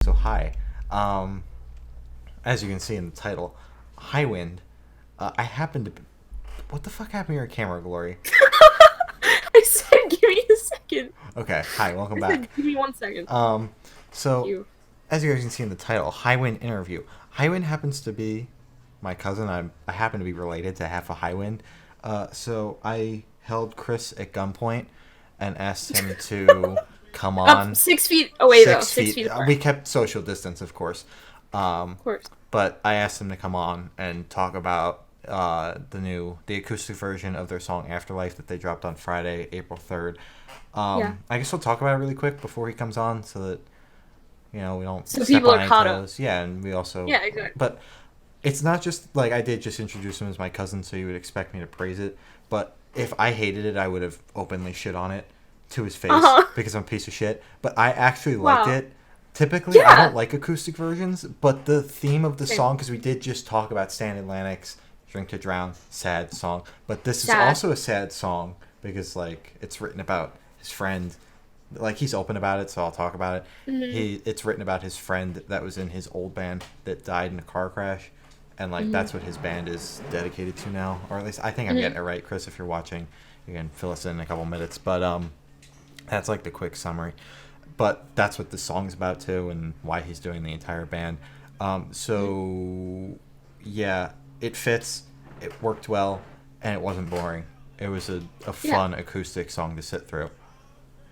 So hi. As you can see in the title, Highwind. I happen to. What the fuck happened to your camera, Glory? I said, give me a second. Okay. Hi. Welcome I said, back. give me 1 second. So You. as you guys can see in the title, Highwind interview. Highwind happens to be my cousin. I happen to be related to half a Highwind. So I held Chris at gunpoint and asked him to come on. 6 feet away, though. 6 6 feet. feet apart. We kept social distance, of course. Of course. But I asked him to come on and talk about the acoustic version of their song Afterlife that they dropped on Friday, April 3rd. Yeah. I guess we'll talk about it really quick before he comes on so that, we don't So step people on are any caught up. toes. Yeah, and we also... Yeah, exactly. But it's not just, I did just introduce him as my cousin, so you would expect me to praise it. But if I hated it, I would have openly shit on it to his face because I'm a piece of shit. But I actually liked it. Typically, I don't like acoustic versions, but the theme of the song, because we did just talk about Stan Atlantic's Drink to Drown, sad song. But this is also a sad song because, it's written about his friend. He's open about it, so I'll talk about it. Mm-hmm. It's written about his friend that was in his old band that died in a car crash. And, that's what his band is dedicated to now. Or at least I think I'm getting it right. Chris, if you're watching, you can fill us in a couple minutes. But that's, the quick summary. But that's what the song's about, too, and why he's doing the entire band. Yeah, it fits. It worked well, and it wasn't boring. It was a fun acoustic song to sit through.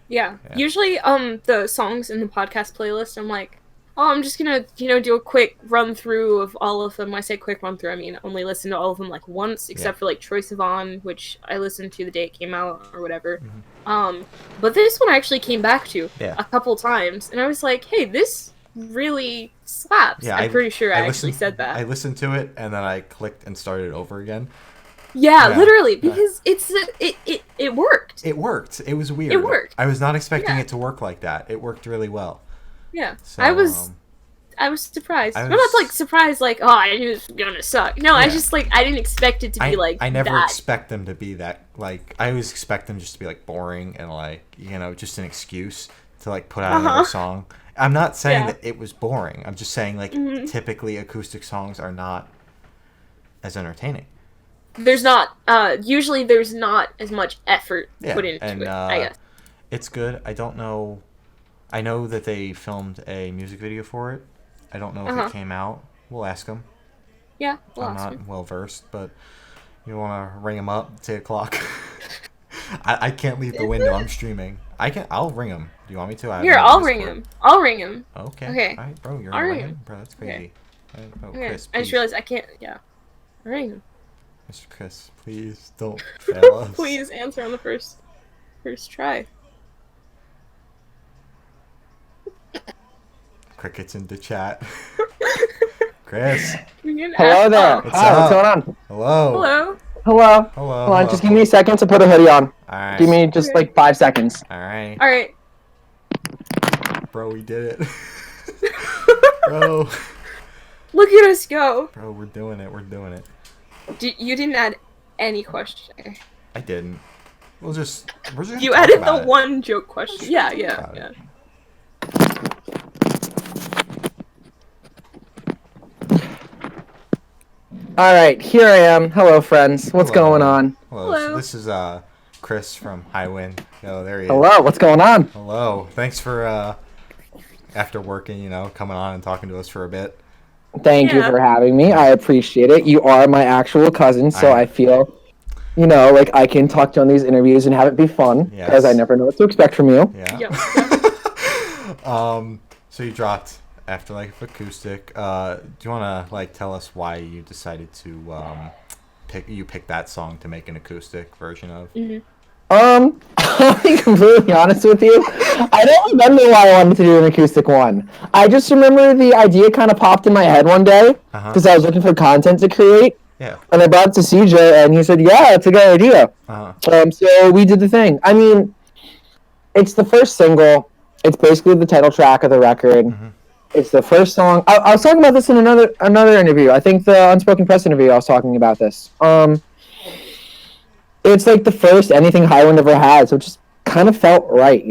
Yeah. Usually, the songs in the podcast playlist, I'm like, oh, I'm just gonna, do a quick run through of all of them. When I say quick run through, I mean only listen to all of them once, except for Troye Sivan, which I listened to the day it came out or whatever. Mm-hmm. But this one I actually came back to a couple times, and I was like, hey, this really slaps. Yeah, I'm pretty sure I actually said that. I listened to it, and then I clicked and started over again. Yeah, literally, because it worked. It worked. It was weird. It worked. I was not expecting it to work like that. It worked really well. Yeah, so, I was surprised. I'm not surprised oh, I knew this was gonna suck. No, I just I didn't expect it to be I never that. expect them to be that I always expect them just to be boring and just an excuse to put out another song. I'm not saying that it was boring. I'm just saying typically acoustic songs are not as entertaining. There's not usually there's not as much effort put into it, I guess. It's good. I don't know. I know that they filmed a music video for it. I don't know if it came out. We'll ask them. Yeah, I'm not well versed, but you want to ring them up at 8 o'clock? I can't leave the window. I'm streaming. I'll ring him. Do you want me to? Here, I'll ring him. I'll ring him. Okay. Okay. All right, bro. You're I'll ringing ring him, bro. That's crazy. Okay. Chris, I just realized I can't. Yeah, I'll ring him. Mr. Chris, please don't fail us. Please answer on the first try. Crickets into chat. Chris. Hello there. What's Hi, up? what's going on? Hello. Hello. Hold on, just give me a second to put a hoodie on. Alright. Give me just 5 seconds. Alright. Bro, we did it. Bro. Look at us go. Bro, we're doing it. You didn't add any question. I didn't. We're just You added the one joke question. Yeah. All right, here I am. Hello, friends. What's going on? Hello. So this is Chris from Highwind. Oh, there he is. Hello. What's going on? Hello. Thanks for after working, coming on and talking to us for a bit. Thank you for having me. I appreciate it. You are my actual cousin, so I feel, I can talk to you on these interviews and have it be fun because I never know what to expect from you. Yeah. So you dropped Afterlife Acoustic. Do you want to tell us why you decided to pick that song to make an acoustic version of? I'll be completely honest with you. I don't remember why I wanted to do an acoustic one. I just remember the idea kind of popped in my head one day because I was looking for content to create. Yeah. And I brought it to CJ, and he said, "Yeah, it's a good idea." So we did the thing. I mean, it's the first single. It's basically the title track of the record. It's the first song. I was talking about this in another interview. I think the Unspoken Press interview. I was talking about this. It's the first anything Highwind ever had, so it just kind of felt right,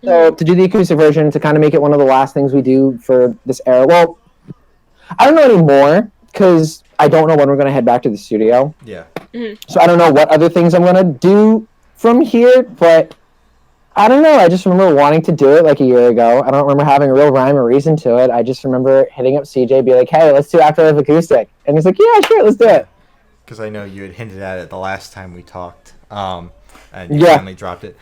So to do the acoustic version, to kind of make it one of the last things we do for this era. Well, I don't know anymore because I don't know when we're going to head back to the studio. Yeah. So I don't know what other things I'm going to do from here, but I don't know. I just remember wanting to do it like a year ago. I don't remember having a real rhyme or reason to it. I just remember hitting up CJ, be like, hey, let's do Afterlife Acoustic. And he's like, yeah, sure, let's do it. Because I know you had hinted at it the last time we talked, and you finally dropped it.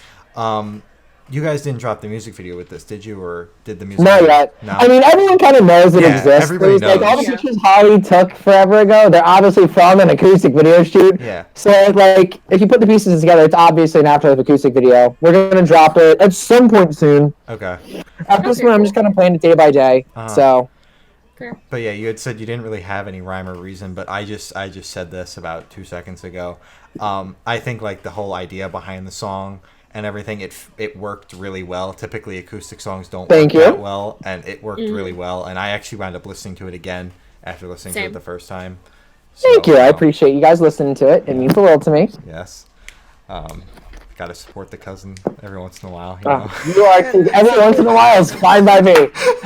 You guys didn't drop the music video with this, did you? Or did the music video? Not yet. No. I mean, everyone kind of knows it exists. Everybody knows. Like, all the pictures Holly took forever ago, they're obviously from an acoustic video shoot. Yeah. So, like, if you put the pieces together, it's obviously an Afterlife acoustic video. We're going to drop it at some point soon. Okay. At this point, I'm just kind of playing it day by day. So. But yeah, you had said you didn't really have any rhyme or reason, but I just said this about 2 seconds ago. I think, like, the whole idea behind the song and everything, it worked really well. Typically, acoustic songs don't work that well, and it worked really well. And I actually wound up listening to it again after listening to it the first time. So, Thank you. I appreciate you guys listening to it. It means the world to me. Yes. Got to support the cousin every once in a while. You know? You are every once in a while is fine by me.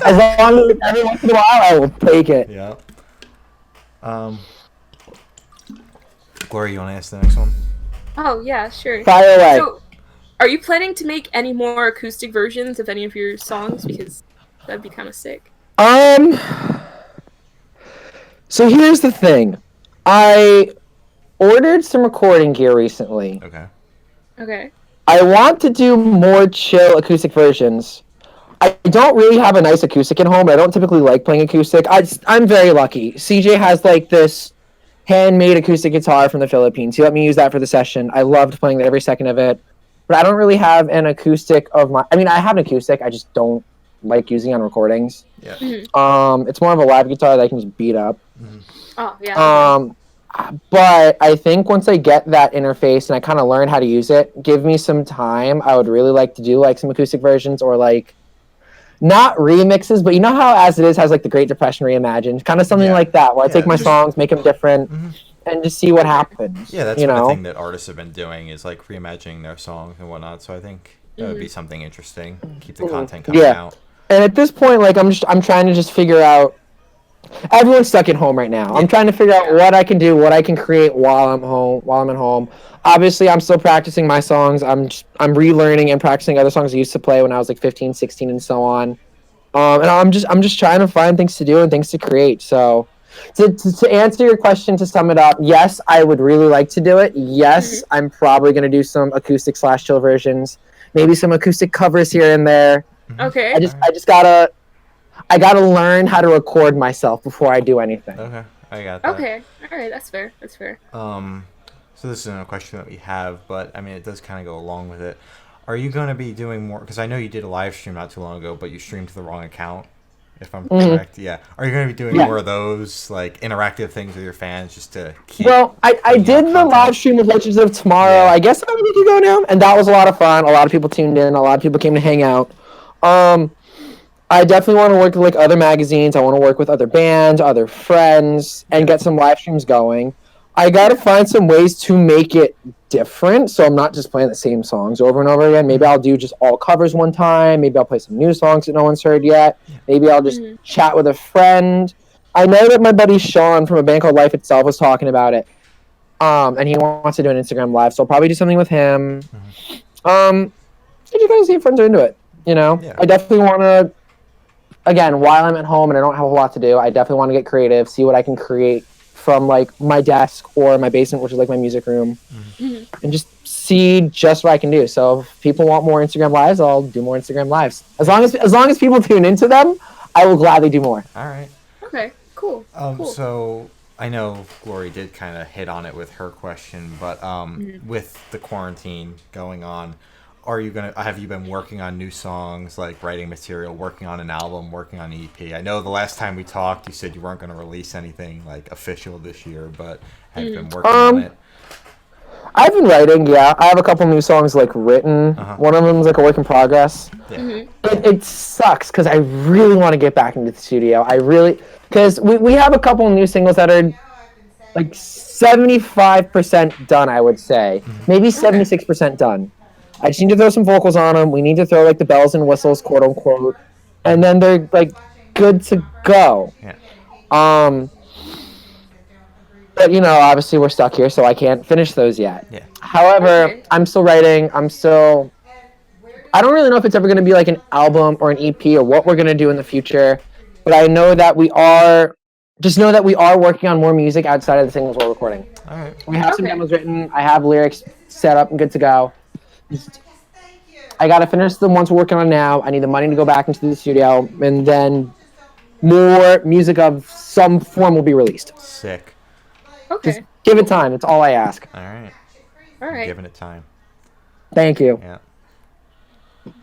As long as every once in a while, I will take it. Yeah. Gloria, you want to ask the next one? Oh yeah, sure. Fire away. So, are you planning to make any more acoustic versions of any of your songs? Because that'd be kind of sick. So here's the thing. I ordered some recording gear recently. Okay. I want to do more chill acoustic versions. I don't really have a nice acoustic at home. I don't typically like playing acoustic. I'm very lucky. CJ has like this handmade acoustic guitar from the Philippines. He let me use that for the session. I loved playing every second of it. But I don't really have an acoustic of my... I mean, I have an acoustic. I just don't like using on recordings. Yeah. It's more of a live guitar that I can just beat up. Oh, yeah. But I think once I get that interface and I kind of learn how to use it, give me some time. I would really like to do like some acoustic versions or like not remixes, but you know how As It Is has like the Great Depression reimagined, kind of something like that, where I take my songs, make them different, and just see what happens. Yeah, that's the thing that artists have been doing is like reimagining their songs and whatnot. So I think that would be something interesting. Keep the content coming out. And at this point, like I'm trying to just figure out. Everyone's stuck at home right now. I'm trying to figure out what I can do, what I can create while I'm at home. Obviously, I'm still practicing my songs. I'm relearning and practicing other songs I used to play when I was like 15, 16, and so on. And I'm just trying to find things to do and things to create. So, to answer your question, to sum it up, yes, I would really like to do it. Yes, I'm probably gonna do some acoustic / chill versions, maybe some acoustic covers here and there. Okay. I gotta learn how to record myself before I do anything. Okay, I got that. Okay, all right, that's fair. So this isn't a question that we have, but I mean, it does kind of go along with it. Are you going to be doing more? Because I know you did a live stream not too long ago, but you streamed to the wrong account, if I'm correct. Yeah. Are you going to be doing more of those, like, interactive things with your fans just to keep... Well, I did the live stream with Legends of Tomorrow. Yeah. I guess I'm going to go now. And that was a lot of fun. A lot of people tuned in. A lot of people came to hang out. I definitely want to work with like other magazines. I want to work with other bands, other friends, and get some live streams going. I got to find some ways to make it different, so I'm not just playing the same songs over and over again. Maybe I'll do just all covers one time. Maybe I'll play some new songs that no one's heard yet. Maybe I'll just chat with a friend. I know that my buddy Sean from a band called Life Itself was talking about it, and he wants to do an Instagram live, so I'll probably do something with him. You guys see if friends are into it, you know? Yeah. I definitely want to... Again, while I'm at home and I don't have a whole lot to do, I definitely want to get creative, see what I can create from like my desk or my basement, which is like my music room, and just see just what I can do. So if people want more Instagram lives, I'll do more Instagram lives. As long as people tune into them, I will gladly do more. All right. Okay. Cool. Cool. So I know Glory did kind of hit on it with her question, but with the quarantine going on, have you been working on new songs, like writing material, working on an album, working on an EP? I know the last time we talked, you said you weren't going to release anything like official this year, but have you been working on it? I've been writing, yeah. I have a couple new songs like written. One of them is like a work in progress. Yeah. It sucks because I really want to get back into the studio. Because we have a couple new singles that are like 75% done, I would say. Maybe 76% done. I just need to throw some vocals on them. We need to throw like the bells and whistles, quote unquote, and then they're like good to go. Yeah. But obviously we're stuck here, so I can't finish those yet. Yeah. However, I'm still writing. I don't really know if it's ever going to be like an album or an EP or what we're going to do in the future, but I know that we are working on more music outside of the singles we're recording. All right. We have some demos written. I have lyrics set up and good to go. I got to finish the ones we're working on now. I need the money to go back into the studio, and then more music of some form will be released. Sick. Okay. Just give it time. That's all I ask. All right. I'm giving it time. Thank you. Yeah.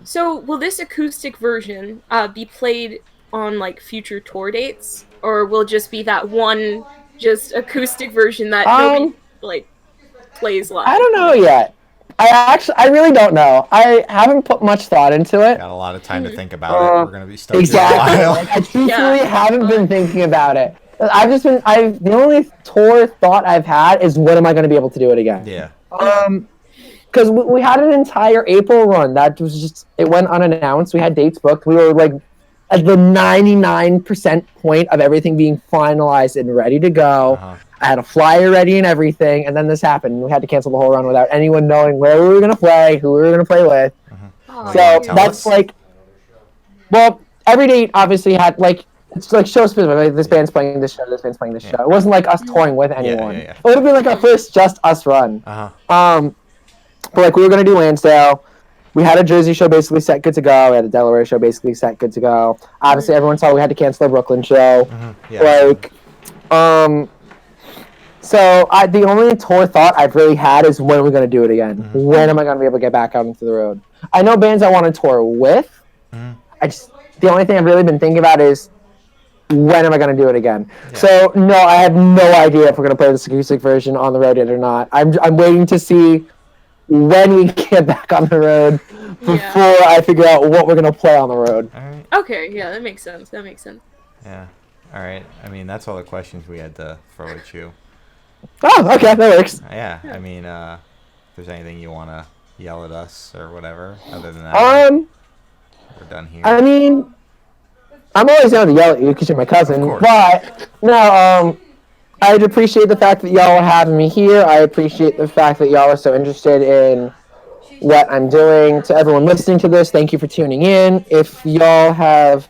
So, will this acoustic version be played on like future tour dates, or will it just be that one just acoustic version that nobody like plays live? I don't know yet. I really don't know. I haven't put much thought into it. Got a lot of time to think about it. We're gonna be stuck exactly. here a while. I truthfully haven't been thinking about it. The only tour thought I've had is when am I going to be able to do it again? Yeah. Because we had an entire April run that was just, it went unannounced. We had dates booked. We were like at the 99% point of everything being finalized and ready to go. I had a flyer ready and everything, and then this happened. We had to cancel the whole run without anyone knowing where we were going to play, who we were going to play with. So that's like, well, every date obviously had like, it's like show specific. Like this band's playing this show. This band's playing this show. It wasn't like us touring with anyone. It would have been like our first just us run. But like we were gonna do Lansdale. We had a Jersey show basically set, good to go. We had a Delaware show basically set, good to go. Obviously, everyone saw we had to cancel the Brooklyn show. So the only tour thought I've really had is when are we gonna do it again? When am I gonna be able to get back out into the road? I know bands I want to tour with. The only thing I've really been thinking about is when am I going to do it again? So no, I have no idea if we're going to play this acoustic version on the road yet or not. I'm waiting to see when we get back on the road before I figure out what we're going to play on the road. All right. Okay, yeah, that makes sense. Yeah. All right. I mean, that's all the questions we had to throw at you. Oh, okay, that works. Yeah. I mean, if there's anything you want to yell at us or whatever, other than that, we're done here. I mean, I'm always down to yell at you because you're my cousin, but no, I'd appreciate the fact that y'all are having me here. I appreciate the fact that y'all are so interested in what I'm doing. To everyone listening to this, thank you for tuning in. If y'all have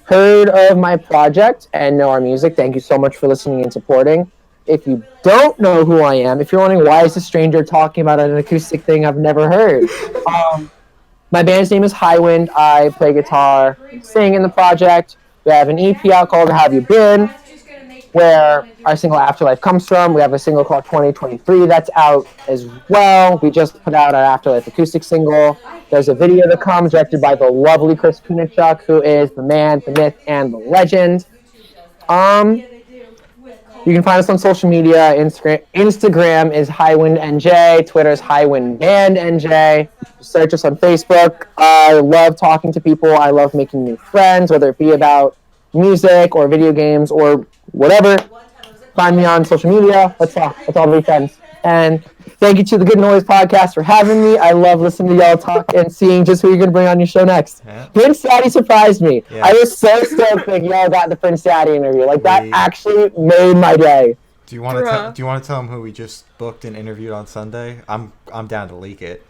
heard of my project and know our music, thank you so much for listening and supporting. If you don't know who I am, if you're wondering why is a stranger talking about an acoustic thing I've never heard, my band's name is Highwind. I play guitar, sing in the project. We have an EP out called Have You Been, where our single Afterlife comes from. We have a single called 2023 that's out as well. We just put out our Afterlife acoustic single. There's a video that comes directed by the lovely Chris Kunichuk, who is the man, the myth, and the legend. You can find us on social media. Instagram is HighwindNJ. Twitter is HighwindBandNJ. Search us on Facebook. I love talking to people. I love making new friends, whether it be about music or video games or whatever. Find me on social media. Let's talk. Let's all be friends. And thank you to the Good Noise podcast for having me. I love listening to y'all talk and seeing just who you're going to bring on your show next. Prince Daddy surprised me. I was so stoked that y'all got the Prince Daddy interview. Like, that actually made my day. Do you want to tell them who we just booked and interviewed on Sunday? I'm down to leak it.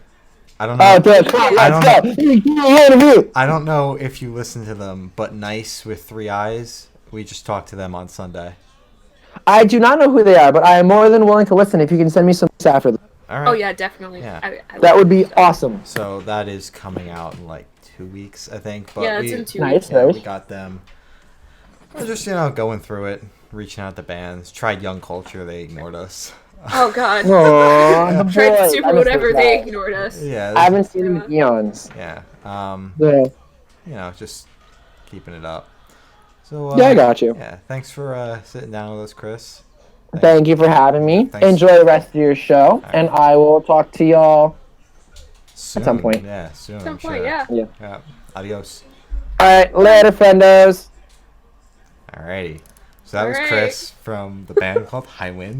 I don't know. Oh, dude, come on, let's go. I don't know if you listen to them, but Nice with 3 Eyes, we just talked to them on Sunday. I do not know who they are, but I am more than willing to listen if you can send me some after them. All right. Oh, yeah, definitely. Yeah. That would be awesome. So that is coming out in like 2 weeks, I think. But yeah, it's in 2 weeks. Nice. We got them. We're just, going through it, reaching out to bands. Tried Young Culture, they ignored us. Oh, God. Aww, Tried Super whatever, they ignored us. Yeah. I haven't seen them in eons. Yeah. Just keeping it up. So, yeah, I got you. Yeah, thanks for sitting down with us, Chris. Thank you for having me. Thanks. Enjoy the rest of your show, and I will talk to y'all soon. At some point. Yeah, soon. At some point, sure. Yeah. Adios. All right, later, friendos. Alrighty. So that was Chris from the band called Highwind.